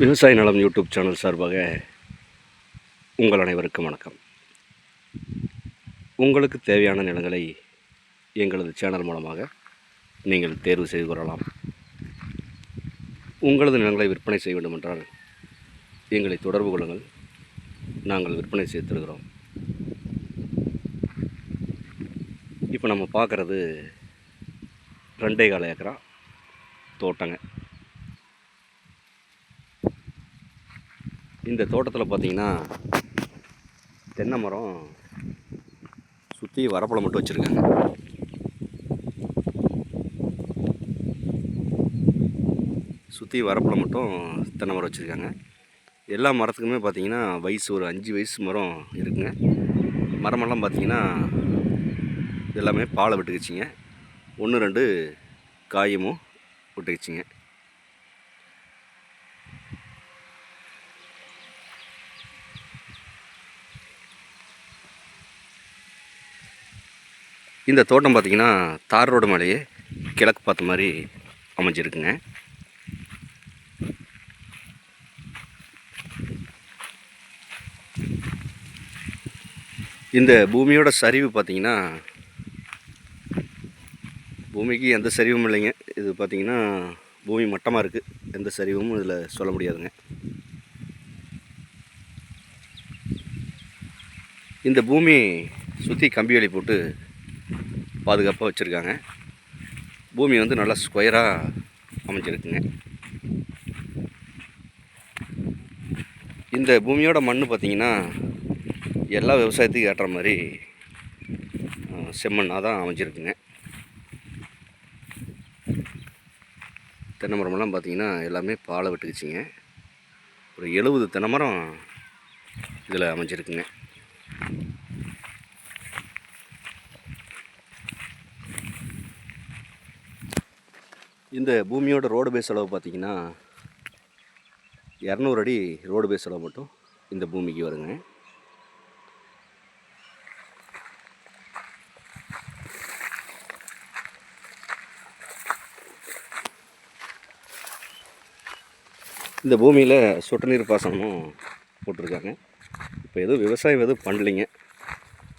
விவசாய நலம் YouTube channel சார்பாக உங்கள் அனைவருக்கும் வணக்கம். உங்களுக்கு தேவையான நிலங்களை எங்களது சேனல் மூலமாக நீங்கள் தேர்வு செய்து கொள்ளலாம். உங்களது நிலங்களை விற்பனை செய்ய வேண்டுமென்றால் எங்களை தொடர்பு கொள்ளுங்கள். நாங்கள் விற்பனை செய்து தருகிறோம். இப்போ நம்ம பார்க்குறது 2.25 ஏக்கரா தோட்டங்க. இந்த தோட்டத்தில் பார்த்தீங்கன்னா தென்னை மரம் சுற்றி வரப்பளம் மட்டும் வச்சுருக்காங்க. சுற்றி வரப்பளம் மட்டும் தென்னை மரம் வச்சுருக்காங்க. எல்லா மரத்துக்குமே பார்த்திங்கன்னா வயசு ஒரு 5 வயசு மரம் இருக்குங்க. மரமெல்லாம் பார்த்திங்கன்னா எல்லாமே பாலை விட்டுக்குச்சிங்க. 1-2 காயமும் விட்டுக்குச்சிங்க. இந்த தோட்டம் பார்த்திங்கன்னா தார் ரோடு மேலேயே கிழக்கு பார்த்த மாதிரி அமைஞ்சிருக்குங்க. இந்த பூமியோட சரிவு பார்த்திங்கன்னா பூமிக்கு எந்த சரிவும் இல்லைங்க. இது பார்த்திங்கன்னா பூமி மட்டமாக இருக்குது. எந்த சரிவும் இதில் சொல்ல முடியாதுங்க. இந்த பூமி சுற்றி கம்பி வேலி போட்டு பாதுகாப்பாக வச்சுருக்காங்க. பூமி வந்து நல்லா ஸ்கொயராக அமைஞ்சிருக்குங்க. இந்த பூமியோட மண் பார்த்திங்கன்னா எல்லா விவசாயத்துக்கும் ஏற்ற மாதிரி செம்மண்ணாக தான் அமைஞ்சிருக்குங்க. தென்னை மரமெல்லாம் பார்த்திங்கன்னா எல்லாமே பாலை விட்டுக்குச்சிங்க. ஒரு 70 தென்னை மரம் இதில் அமைஞ்சிருக்குங்க. இந்த பூமியோட ரோடு பேஸ் அளவு பார்த்திங்கன்னா 200 அடி ரோடு பேஸ் அளவு மட்டும் இந்த பூமிக்கு வருங்க. இந்த பூமியில் சொட்டு நீர் பாசனமும் போட்டிருக்காங்க. இப்போ எதுவும் விவசாயம் எதுவும் பண்ணலைங்க,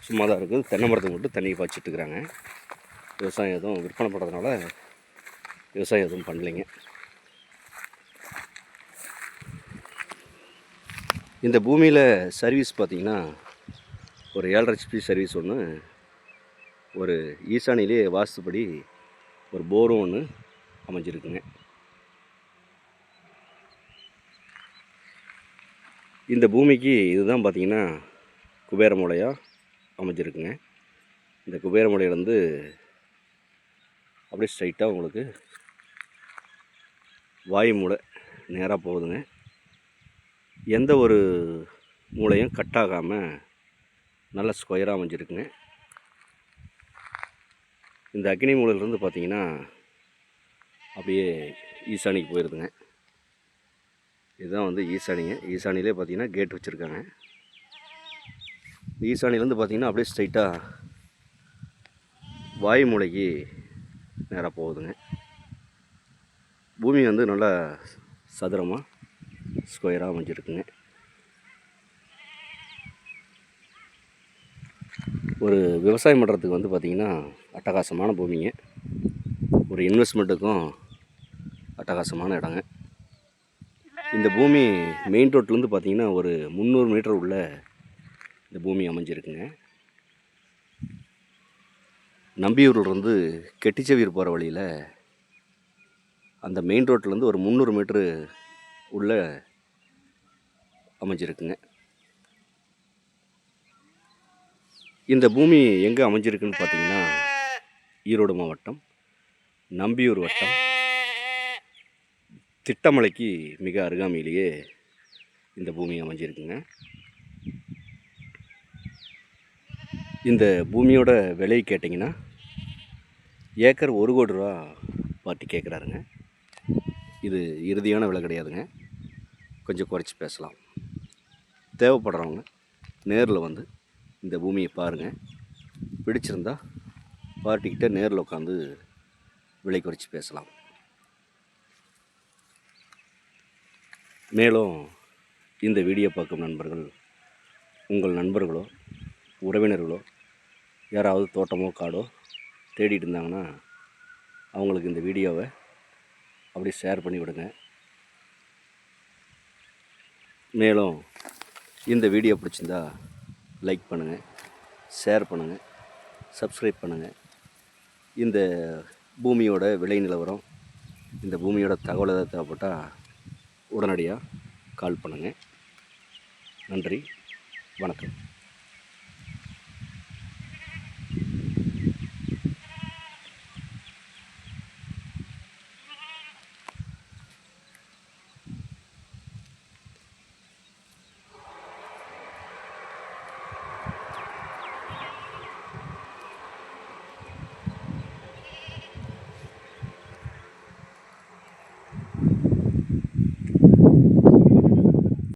சும்மா தான் இருக்குது. தென்னை மரத்துக்கு மட்டும் தண்ணி பாய்ச்சிட்டுருக்குறாங்க. விவசாயம் எதுவும் விற்பனை பண்ணுறதுனால விவசாயம் எதுவும் பண்ணலைங்க. இந்த பூமியில் சர்வீஸ் பார்த்திங்கன்னா ஒரு 7.5 HP சர்வீஸ் ஒன்று, ஒரு ஈசானிலே வாஸ்துப்படி ஒரு போரும் ஒன்று அமைஞ்சிருக்குங்க. இந்த பூமிக்கு இதுதான் பார்த்திங்கன்னா குபேர மூலையாக அமைஞ்சிருக்குங்க. இந்த குபேர மூலையிலேருந்து அப்படியே ஸ்ட்ரைட்டாக உங்களுக்கு வாயு மூலை நேராக போகுதுங்க. எந்த ஒரு மூலையும் கட் ஆகாமல் நல்ல ஸ்கொயராக அமைஞ்சிருக்குங்க. இந்த அக்னி மூலையிலேருந்து பார்த்திங்கன்னா அப்படியே ஈசானிக்கு போயிடுதுங்க. இதுதான் வந்து ஈசானிங்க. ஈசானிலே பார்த்திங்கன்னா கேட் வச்சுருக்காங்க. ஈசானிலேருந்து பார்த்திங்கன்னா அப்படியே ஸ்ட்ரைட்டாக வாயு மூலைக்கு நேராக போகுதுங்க. பூமி வந்து நல்லா சதுரமாக ஸ்கொயராக அமைஞ்சிருக்குங்க. ஒரு விவசாயம் பண்ணுறதுக்கு வந்து பார்த்திங்கன்னா அட்டகாசமான பூமிங்க. ஒரு இன்வெஸ்ட்மெண்ட்டுக்கும் அட்டகாசமான இடங்க. இந்த பூமி மெயின் ரோட்லேருந்து பார்த்திங்கன்னா ஒரு 300 மீட்டர் உள்ள இந்த பூமி அமைஞ்சிருக்குங்க. நம்பியூர்லேருந்து கெட்டிச்செவியூர் போகிற வழியில் அந்த மெயின் ரோட்லேருந்து ஒரு 300 மீட்ரு உள்ள அமைஞ்சிருக்குங்க. இந்த பூமி எங்கே அமைஞ்சிருக்குன்னு பார்த்திங்கன்னா ஈரோடு மாவட்டம் நம்பியூர் வட்டம் திட்டமலைக்கு மிக அருகாமையிலேயே இந்த பூமி அமைஞ்சிருக்குங்க. இந்த பூமியோட விலை கேட்டிங்கன்னா ஏக்கர் 1 கோடி ரூபா பார்ட்டி கேட்குறாருங்க. இது இறுதியான விலை கிடையாதுங்க, கொஞ்சம் குறைச்சி பேசலாம். தேவைப்படுறவங்க நேரில் வந்து இந்த பூமியை பாருங்கள். பிடிச்சிருந்தா பார்ட்டிக்கிட்ட நேரில் உட்காந்து விலை குறைச்சி பேசலாம். மேலும் இந்த வீடியோ பார்க்கும் நண்பர்கள் உங்கள் நண்பர்களோ உறவினர்களோ யாராவது தோட்டமோ காடோ தேடிட்டு இருந்தாங்கன்னா அவங்களுக்கு இந்த வீடியோவை அப்படியே ஷேர் பண்ணி விடுங்க. மேலும் இந்த வீடியோ பிடிச்சிருந்தா லைக் பண்ணுங்கள், ஷேர் பண்ணுங்கள், சப்ஸ்கிரைப் பண்ணுங்கள். இந்த பூமியோட விலை நிலவரம், இந்த பூமியோட தகவல் ஏதாவது தேவைப்பட்டால் உடனடியாக கால் பண்ணுங்கள். நன்றி, வணக்கம்.